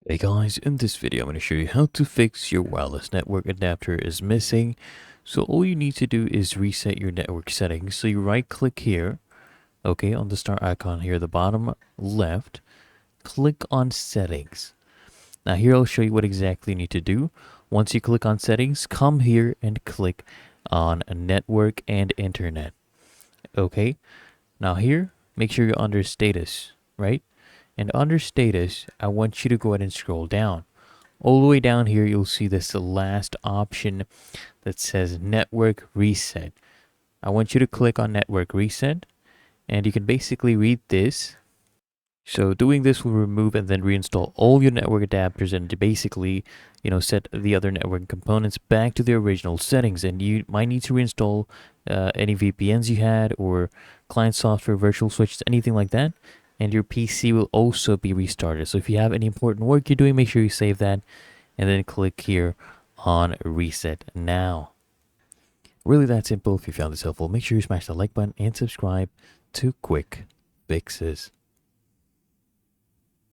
Hey guys, in this video I'm going to show you how to fix your wireless network adapter is missing. So all you need to do is reset your network settings. So you right click here, okay, on the star icon here, the bottom left, click on settings. Now here I'll show you what exactly you need to do. Once you click on settings, come here and click on network and internet. Okay, now here, make sure you're under status, right? And under status, I want you to go ahead and scroll down. All the way down here, you'll see this last option that says network reset. I want you to click on network reset, and you can basically read this. So doing this will remove and then reinstall all your network adapters and basically, set the other network components back to their original settings. And you might need to reinstall any VPNs you had or client software, virtual switches, anything like that. And your PC will also be restarted. So if you have any important work you're doing, make sure you save that and then click here on reset now. Really that simple. If you found this helpful, make sure you smash the like button and subscribe to Quick Fixes.